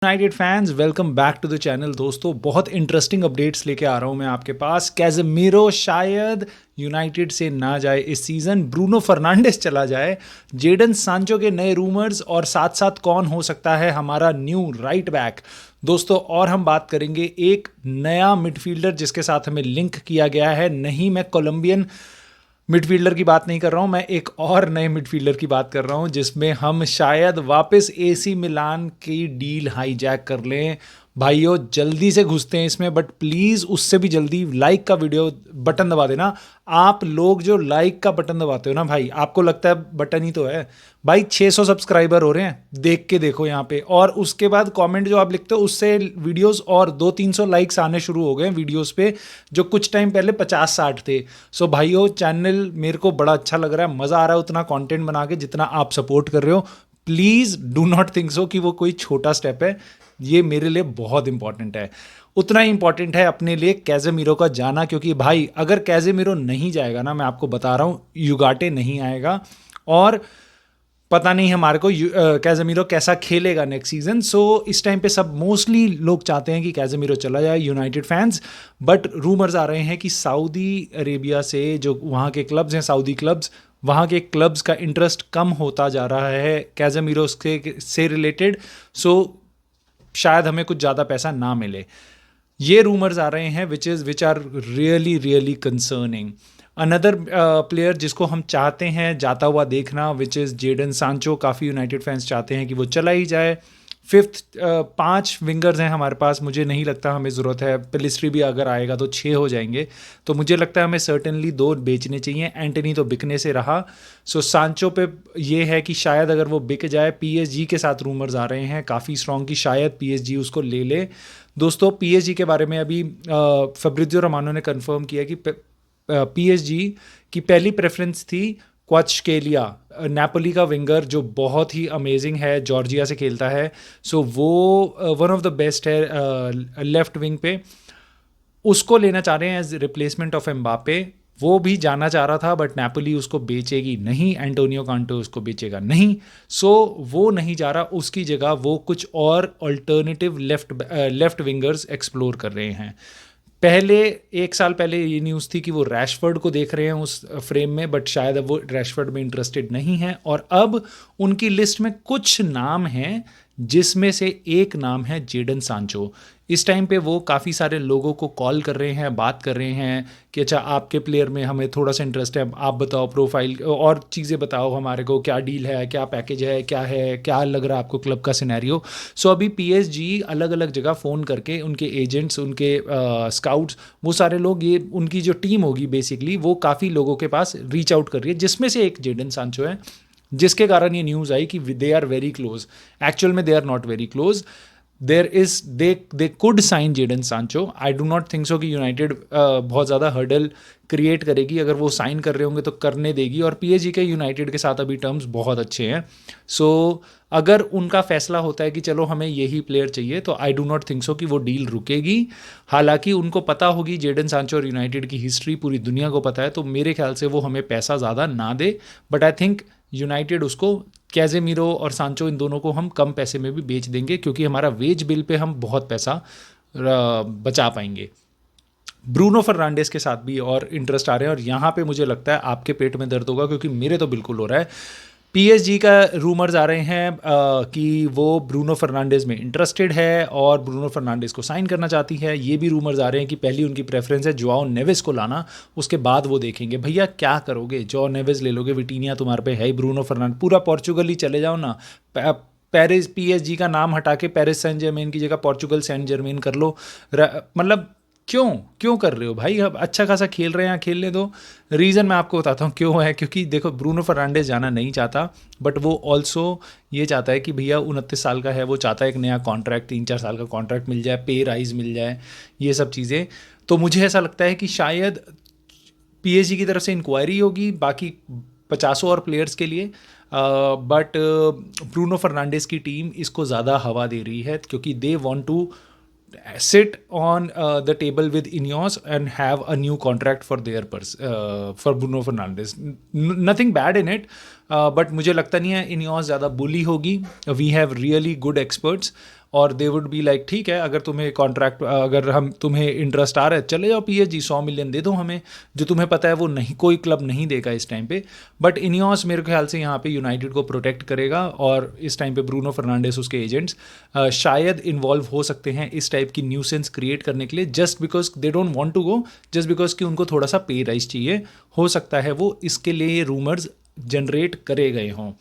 United fans welcome back to the channel. दोस्तों बहुत interesting updates लेके आ रहा हूँ मैं आपके पास। कैज़ेमीरो शायद यूनाइटेड से ना जाए इस सीज़न, ब्रूनो फर्नांडिस चला जाए, जेडन सांचो के नए रूमर्स और साथ साथ कौन हो सकता है हमारा न्यू राइट बैक। दोस्तों और हम बात करेंगे एक नया मिडफील्डर जिसके साथ हमें लिंक किया गया है। नहीं, मैं कोलंबियन मिडफील्डर की बात नहीं कर रहा हूँ, मैं एक और नए मिडफील्डर की बात कर रहा हूँ जिसमें हम शायद वापस एसी मिलान की डील हाईजैक कर लें। भाइयों जल्दी से घुसते हैं इसमें, बट प्लीज़ उससे भी जल्दी लाइक का वीडियो बटन दबा देना। आप लोग जो लाइक का बटन दबाते हो ना भाई, आपको लगता है बटन ही तो है भाई। 600 सब्सक्राइबर हो रहे हैं, देख के देखो यहाँ पे। और उसके बाद कमेंट जो आप लिखते हो उससे वीडियोस और 200-300 लाइक्स आने शुरू हो गए वीडियोस पे, जो कुछ टाइम पहले 50-60 थे। सो भाइयों चैनल मेरे को बड़ा अच्छा लग रहा है, मज़ा आ रहा है उतना कंटेंट बना के जितना आप सपोर्ट कर रहे हो। Please do not think so कि वो कोई छोटा स्टेप है, ये मेरे लिए बहुत इंपॉर्टेंट है। उतना ही इंपॉर्टेंट है अपने लिए कैज़ेमीरो का जाना, क्योंकि भाई अगर कैज़ेमीरो नहीं जाएगा ना, मैं आपको बता रहा हूँ युगाटे नहीं आएगा और पता नहीं हमारे को कैज़ेमीरो कैसा खेलेगा नेक्स्ट सीजन। सो इस टाइम पे सब मोस्टली लोग चाहते हैं कि कैज़ेमीरो चला जाए, यूनाइटेड फैंस। बट रूमर्स आ रहे हैं कि सऊदी अरेबिया से जो वहाँ के क्लब्स हैं, सऊदी क्लब्स, वहाँ के क्लब्स का इंटरेस्ट कम होता जा रहा है कैज़ेमीरो से रिलेटेड। सो शायद हमें कुछ ज़्यादा पैसा ना मिले। ये रूमर्स आ रहे हैं which are really really concerning. Another player जिसको हम चाहते हैं जाता हुआ देखना, विच इज़ जेडन सांचो। काफ़ी यूनाइटेड फैंस चाहते हैं कि वो चला ही जाए। फिफ्थ 5 विंगर्स हैं हमारे पास, मुझे नहीं लगता हमें ज़रूरत है। पेलिस्ट्री भी अगर आएगा तो 6 हो जाएंगे, तो मुझे लगता है हमें सर्टेनली 2 बेचने चाहिए। एंटनी तो बिकने से रहा। सो सांचो पे ये है कि शायद अगर वो बिक जाए, पीएसजी के साथ रूमर्स आ रहे हैं काफ़ी स्ट्रॉन्ग कि शायद पीएसजी उसको ले ले। दोस्तों पीएसजी के बारे में अभी फैब्रिज़ियो रोमानो ने कंफर्म किया कि पीएसजी की पहली प्रेफरेंस थी क्वाचकेलिया, नेपोली का विंगर जो बहुत ही अमेजिंग है, जॉर्जिया से खेलता है। सो वो वन ऑफ द बेस्ट है लेफ्ट विंग पे। उसको लेना चाह रहे हैं एज रिप्लेसमेंट ऑफ एम्बापे। वो भी जाना चाह रहा था बट नेपोली उसको बेचेगी नहीं, एंटोनियो कांटे उसको बेचेगा नहीं। सो वो नहीं जा रहा, उसकी जगह वो कुछ और अल्टरनेटिव लेफ्ट विंगर्स एक्सप्लोर कर रहे हैं। पहले 1 साल पहले ये न्यूज़ थी कि वो रैशफर्ड को देख रहे हैं उस फ्रेम में, बट शायद अब वो रैशफर्ड में इंटरेस्टेड नहीं है। और अब उनकी लिस्ट में कुछ नाम हैं जिसमें से एक नाम है जेडन सांचो। इस टाइम पे वो काफ़ी सारे लोगों को कॉल कर रहे हैं, बात कर रहे हैं कि अच्छा आपके प्लेयर में हमें थोड़ा सा इंटरेस्ट है, आप बताओ प्रोफाइल और चीज़ें बताओ हमारे को, क्या डील है, क्या पैकेज है, क्या लग रहा है आपको क्लब का सिनेरियो। सो अभी पीएसजी अलग अलग जगह फ़ोन करके उनके एजेंट्स, उनके स्काउट्स, वो सारे लोग, ये उनकी जो टीम होगी बेसिकली, वो काफ़ी लोगों के पास रीच आउट कर रही है, जिसमें से एक जेडन सांचो है। जिसके कारण ये न्यूज़ आई कि they are very close. Actual में they are not very close. There is they could sign Jadon Sancho. I do not think so कि यूनाइटेड बहुत ज़्यादा हर्डल क्रिएट करेगी। अगर वो साइन कर रहे होंगे तो करने देगी, और पीएसजी के यूनाइटेड के साथ अभी टर्म्स बहुत अच्छे हैं। सो अगर उनका फैसला होता है कि चलो हमें यही प्लेयर चाहिए, तो आई डू नॉट थिंक सो कि वो डील रुकेगी। हालांकि उनको पता होगी जेडन सांचो और यूनाइटेड की हिस्ट्री पूरी दुनिया को पता है, तो मेरे ख्याल से वो हमें पैसा ज़्यादा ना दे। बट आई थिंक यूनाइटेड उसको, कैज़ेमीरो और सांचो, इन दोनों को हम कम पैसे में भी बेच देंगे, क्योंकि हमारा वेज बिल पे हम बहुत पैसा बचा पाएंगे। ब्रूनो फर्नांडिस के साथ भी और इंटरेस्ट आ रहे हैं, और यहाँ पे मुझे लगता है आपके पेट में दर्द होगा, क्योंकि मेरे तो बिल्कुल हो रहा है। पीएसजी का रूमर्स आ रहे हैं कि वो ब्रूनो फर्नांडिस में इंटरेस्टेड है और ब्रूनो फर्नांडिस को साइन करना चाहती है। ये भी रूमर्स आ रहे हैं कि पहली उनकी प्रेफरेंस है जोआओ नेवेस को लाना, उसके बाद वो देखेंगे। भैया क्या करोगे, जोआओ नेवेस ले लोगे, विटीनिया तुम्हारे पे है ही, ब्रूनो फर्नांडिस, पूरा पोर्चुगल ही चले जाओ ना। पेरिस, पीएसजी का नाम हटा के पेरिस सेंट जर्मेन की जगह पोर्चुगल सेंट जर्मेन कर लो। मतलब क्यों कर रहे हो भाई? अब अच्छा खासा खेल रहे हैं, खेलने दो। रीज़न मैं आपको बताता हूँ क्यों है। क्योंकि देखो, ब्रूनो फर्नांडिस जाना नहीं चाहता, बट वो ऑल्सो ये चाहता है कि भैया 29 साल का है, वो चाहता है एक नया कॉन्ट्रैक्ट, 3-4 साल का कॉन्ट्रैक्ट मिल जाए, पे राइज मिल जाए, ये सब चीज़ें। तो मुझे ऐसा लगता है कि शायद पीएसजी की तरफ से इंक्वायरी होगी बाकी 50 और प्लेयर्स के लिए। बट ब्रूनो फर्नांडिस की टीम इसको ज़्यादा हवा दे रही है, क्योंकि they want to sit on the table with Ineos and have a new contract for their for Bruno Fernandes. Nothing bad in it. But मुझे लगता नहीं है इनियोस ज़्यादा बुली होगी. We have really good experts और they would be like ठीक है, अगर तुम्हें कॉन्ट्रैक्ट, अगर हम तुम्हें इंटरेस्ट आ रहा है चले जाओ PSG, 100 मिलियन दे दो हमें. जो तुम्हें पता है वो नहीं, कोई क्लब नहीं देगा इस टाइम पे. बट इनियोस मेरे ख्याल से यहाँ पे यूनाइटेड को प्रोटेक्ट करेगा और इस टाइम पे ब्रूनो फर्नांडिस, उसके एजेंट्स शायद इन्वॉल्व हो सकते हैं इस टाइप की न्यूसेंस क्रिएट करने के लिए, just because they don't want to go, just because कि उनको थोड़ा सा पे राइज चाहिए. हो सकता है वो इसके लिए ये रूमर्स जनरेट करे गए हों.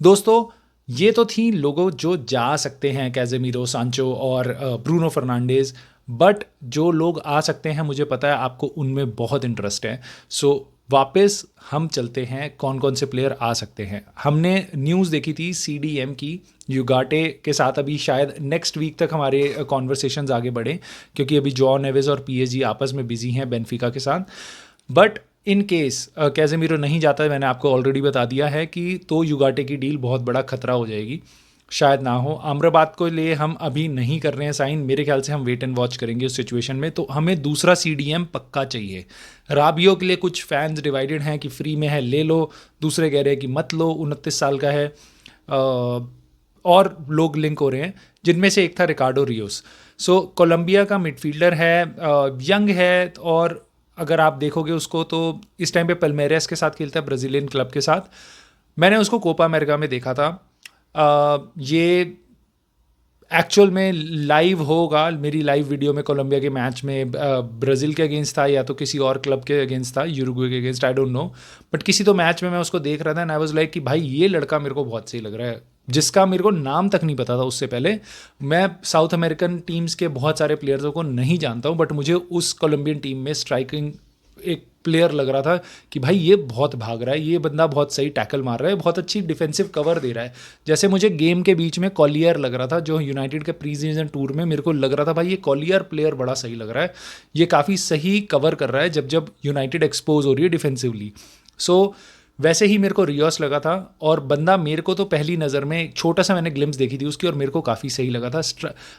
दोस्तों ये तो थी लोगों जो जा सकते हैं, कैजेमीरो, सांचो और ब्रूनो फर्नांडिस. बट जो लोग आ सकते हैं मुझे पता है आपको उनमें बहुत इंटरेस्ट है. सो वापस हम चलते हैं कौन कौन से प्लेयर आ सकते हैं. हमने न्यूज़ देखी थी CDM की, युगाटे के साथ अभी शायद नेक्स्ट वीक तक हमारे कॉन्वर्सेशंस आगे बढ़े, क्योंकि अभी जॉ नेवेस और PSG आपस में बिजी हैं बेनफिका के साथ. बट इन केस कैजेमीरो नहीं जाता है, मैंने आपको ऑलरेडी बता दिया है कि तो युगाटे की डील बहुत बड़ा खतरा हो जाएगी, शायद ना हो. अमराबाद को लिए हम अभी नहीं कर रहे हैं साइन, मेरे ख्याल से हम वेट एंड वॉच करेंगे उस सिचुएशन में. तो हमें दूसरा CDM पक्का चाहिए. राबियो के लिए कुछ फैंस डिवाइडेड हैं कि फ्री में है ले लो, दूसरे कह रहे हैं कि मत लो, 29 साल का है. और लोग लिंक हो रहे हैं, जिनमें से एक था रिकार्डो रियोस. सो कोलंबिया का मिडफील्डर है, यंग है, और अगर आप देखोगे उसको तो इस टाइम पे पल्मेरियस के साथ खेलता है, ब्राज़ीलियन क्लब के साथ. मैंने उसको कोपा अमेरिका में देखा था. ये एक्चुअल में लाइव होगा, मेरी लाइव वीडियो में कोलंबिया के मैच में ब्राज़ील के अगेंस्ट था या तो किसी और क्लब के अगेंस्ट था, यूरुग्वे के against, I don't no. But किसी तो मैच में मैं उसको देख रहा था एंड आई वाज लाइक कि भाई ये लड़का मेरे को बहुत सही लग रहा है, जिसका मेरे को नाम तक नहीं पता था उससे पहले. मैं साउथ अमेरिकन टीम्स के बहुत सारे प्लेयर्सों को नहीं जानता हूँ, बट मुझे उस कोलंबियन टीम में स्ट्राइकिंग एक प्लेयर लग रहा था कि भाई ये बहुत भाग रहा है, ये बंदा बहुत सही टैकल मार रहा है, बहुत अच्छी डिफेंसिव कवर दे रहा है. जैसे मुझे गेम के बीच में कॉलियर लग रहा था, जो यूनाइटेड के प्री सीजन टूर में मेरे को लग रहा था भाई ये कॉलियर प्लेयर बड़ा सही लग रहा है, ये काफ़ी सही कवर कर रहा है जब जब यूनाइटेड एक्सपोज हो रही है डिफेंसिवली. सो वैसे ही मेरे को रियोस लगा था. और बंदा मेरे को तो पहली नज़र में एक छोटा सा मैंने ग्लिम्स देखी थी उसकी और मेरे को काफ़ी सही लगा था.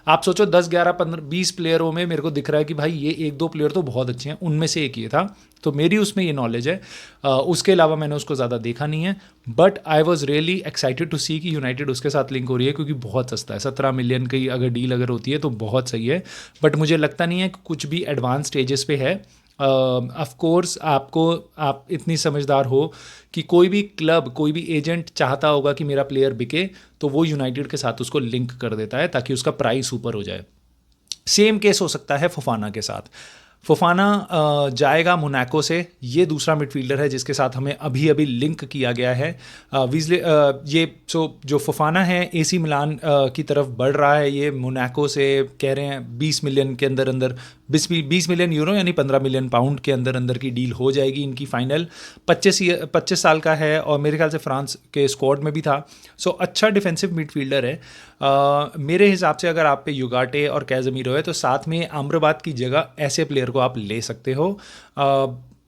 आप सोचो 10, 11, 15, 20 प्लेयरों में मेरे को दिख रहा है कि भाई ये 1-2 प्लेयर तो बहुत अच्छे हैं, उनमें से एक ये था. तो मेरी उसमें ये नॉलेज है. उसके अलावा मैंने उसको ज़्यादा देखा नहीं है. But I was really excited to see कि यूनाइटेड उसके साथ लिंक हो रही है, क्योंकि बहुत सस्ता है. 17 मिलियन की अगर डील अगर होती है तो बहुत सही है. बट मुझे लगता नहीं है कि कुछ भी एडवांस स्टेजेस पे है. ऑफ कोर्स आप इतनी समझदार हो कि कोई भी क्लब, कोई भी एजेंट चाहता होगा कि मेरा प्लेयर बिके, तो वो यूनाइटेड के साथ उसको लिंक कर देता है ताकि उसका प्राइस ऊपर हो जाए. सेम केस हो सकता है फोफाना के साथ. फोफाना जाएगा मोनाको से. ये दूसरा मिडफील्डर है जिसके साथ हमें अभी अभी लिंक किया गया है. वीजले ये जो फोफाना है AC मिलान की तरफ बढ़ रहा है. ये मोनाको से कह रहे हैं 20 मिलियन के अंदर अंदर, 20 मिलियन यूरो यानी 15 मिलियन पाउंड के अंदर अंदर की डील हो जाएगी इनकी फाइनल. 25 साल का है और मेरे ख्याल से फ्रांस के स्क्वाड में भी था. सो अच्छा डिफेंसिव मिडफील्डर है. मेरे हिसाब से अगर आप पे युगाटे और कैजेमीरो है तो साथ में अमराबाद की जगह ऐसे प्लेयर को आप ले सकते हो.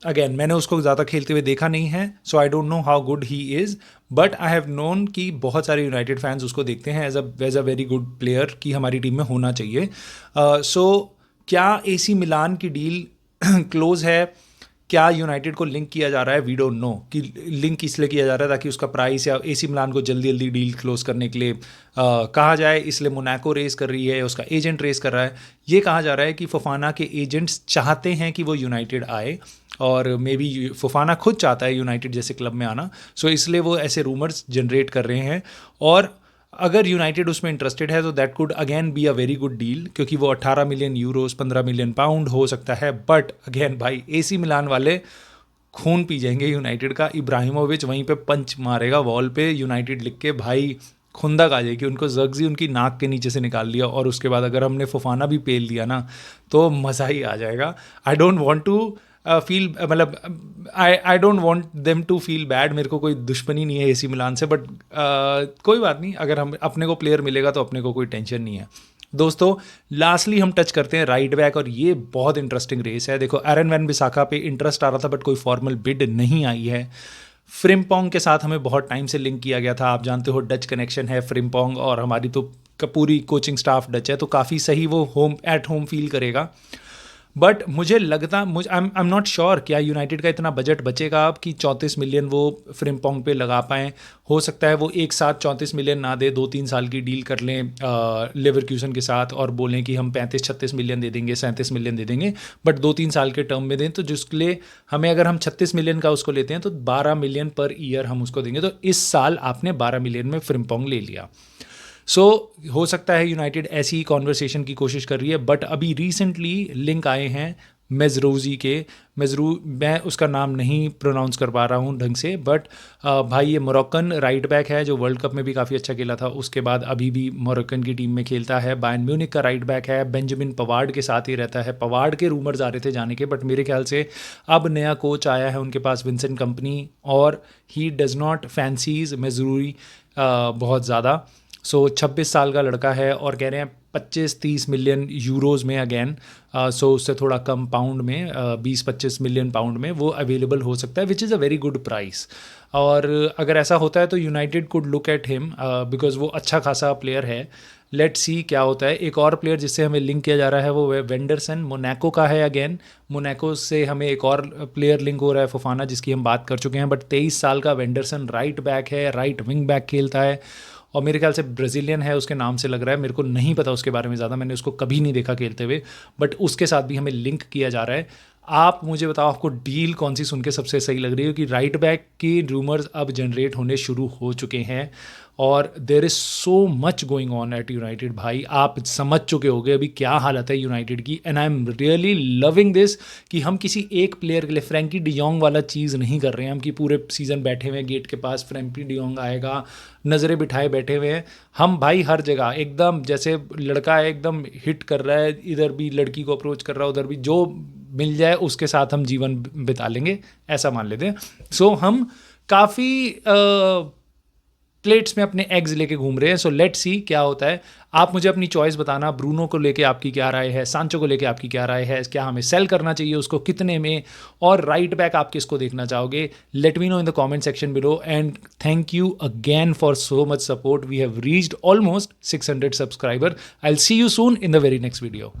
अगेन मैंने उसको ज़्यादा खेलते हुए देखा नहीं है, so I don't know how good he is, but I have known कि बहुत सारे यूनाइटेड फैंस उसको देखते हैं as a very good player कि हमारी टीम में होना चाहिए. सो क्या AC मिलान की डील क्लोज है, क्या यूनाइटेड को लिंक किया जा रहा है, वी डोंट नो कि लिंक इसलिए किया जा रहा है ताकि उसका प्राइस या AC मिलान को जल्दी जल्दी डील क्लोज करने के लिए कहा जाए, इसलिए मोनाको रेस कर रही है, उसका एजेंट रेस कर रहा है. ये कहा जा रहा है कि फोफाना के एजेंट्स चाहते हैं कि वो यूनाइटेड आए और मे बी फोफाना खुद चाहता है यूनाइटेड जैसे क्लब में आना. सो इसलिए वो ऐसे रूमर्स जनरेट कर रहे हैं. और अगर यूनाइटेड उसमें इंटरेस्टेड है तो that could again be a very good deal, क्योंकि वो 18 मिलियन यूरोस 15 मिलियन पाउंड हो सकता है. बट अगेन भाई AC मिलान वाले खून पी जाएंगे यूनाइटेड का. इब्राहिमोविच वहीं पे पंच मारेगा वॉल पे यूनाइटेड लिख के, भाई खुंदक आ जाएगी. उनको जग्जी उनकी नाक के नीचे से निकाल लिया और उसके बाद अगर हमने फोफाना भी पेल दिया ना तो मज़ा ही आ जाएगा. I don't want to feel, मतलब I don't want them to feel bad. मेरे को कोई दुश्मनी नहीं है AC मिलान से, बट कोई बात नहीं, अगर हम अपने को प्लेयर मिलेगा तो अपने को कोई टेंशन नहीं है. दोस्तों लास्टली हम टच करते हैं राइट बैक, और ये बहुत इंटरेस्टिंग रेस है. देखो एरन वैन बिसाका पे इंटरेस्ट आ रहा था बट कोई फॉर्मल बिड नहीं आई है. फ्रिम्पोंग के साथ हमें बहुत टाइम से लिंक किया गया था. आप जानते हो डच कनेक्शन है फ्रिम्पोंग, और हमारी तो पूरी कोचिंग स्टाफ डच है, तो काफ़ी सही वो होम फील करेगा. बट मुझे लगता आई एम नॉट श्योर क्या यूनाइटेड का इतना बजट बचेगा अब कि 34 मिलियन वो फ्रिम्पोंग पे लगा पाएँ। हो सकता है वो एक साथ 34 मिलियन ना दे, 2-3 साल की डील कर लें लेवरक्यूसन के साथ और बोलें कि हम 35-36 मिलियन दे देंगे, 37 मिलियन दे देंगे, बट 2-3 साल के टर्म में दें, तो जिसके लिए हमें, अगर हम 36 मिलियन का उसको लेते हैं तो 12 मिलियन पर ईयर हम उसको देंगे। तो इस साल आपने 12 मिलियन में फ्रिम्पोंग ले लिया। हो सकता है यूनाइटेड ऐसी ही कॉन्वर्सेशन की कोशिश कर रही है, बट अभी रिसेंटली लिंक आए हैं मेजरोजी के। मैं उसका नाम नहीं प्रोनाउंस कर पा रहा हूँ ढंग से, बट भाई ये मोरक्कन राइट बैक है जो वर्ल्ड कप में भी काफ़ी अच्छा खेला था, उसके बाद अभी भी मोरक्कन की टीम में खेलता है। बायर्न म्यूनिख का राइट बैक है, बेंजामिन पवार्ड के साथ ही रहता है। पवार्ड के रूमर्स आ रहे थे जाने के, बट मेरे ख्याल से अब नया कोच आया है उनके पास, विंसेंट कंपनी, और ही डज़ नॉट फैंसीज मेजरूरी बहुत ज़्यादा। 26 साल का लड़का है और कह रहे हैं 25-30 मिलियन यूरोज़ में अगेन, उससे थोड़ा कम पाउंड में, 20-25 मिलियन पाउंड में वो अवेलेबल हो सकता है, which is a very good price. और अगर ऐसा होता है तो United could look at him because वो अच्छा खासा प्लेयर है। लेट्स सी क्या होता है। एक और प्लेयर जिससे हमें लिंक किया जा रहा है वो वेंडरसन, मोनाको का है अगेन। मोनाको से हमें एक और प्लेयर लिंक हो रहा है, फोफाना, जिसकी हम बात कर चुके हैं, बट 23 साल का वेंडरसन राइट बैक है, राइट विंग बैक खेलता है और मेरे ख्याल से ब्राज़ीलियन है, उसके नाम से लग रहा है। मेरे को नहीं पता उसके बारे में ज़्यादा, मैंने उसको कभी नहीं देखा खेलते हुए, बट उसके साथ भी हमें लिंक किया जा रहा है। आप मुझे बताओ आपको डील कौन सी सुन के सबसे सही लग रही है, कि राइट बैक की रूमर्स अब जनरेट होने शुरू हो चुके हैं और there is so much going on at United. भाई आप समझ चुके होगे अभी क्या हालत है यूनाइटेड की, and I am really loving this कि हम किसी एक प्लेयर के लिए फ्रैंकी डियोंग वाला चीज़ नहीं कर रहे हैं हम, कि पूरे सीज़न बैठे हुए हैं गेट के पास, फ्रैंकी डियोंग आएगा, नज़रें बिठाए बैठे हुए हैं हम। भाई हर जगह एकदम जैसे लड़का है, एकदम हिट कर रहा है, इधर भी लड़की को अप्रोच कर रहा है, उधर भी, जो मिल जाए उसके साथ हम जीवन बिता लेंगे, ऐसा मान लेते हैं। हम काफ़ी प्लेट्स में अपने एग्स लेके घूम रहे हैं। लेट्स सी क्या होता है। आप मुझे अपनी चॉइस बताना, ब्रूनो को लेके आपकी क्या राय है, सांचो को लेके आपकी क्या राय है, क्या हमें सेल करना चाहिए, उसको कितने में, और राइट बैक आप किसको देखना चाहोगे। Let me know in the comment section below, and thank you again for so much support. We have reached almost 600 subscriber. I will see you soon in the very next video.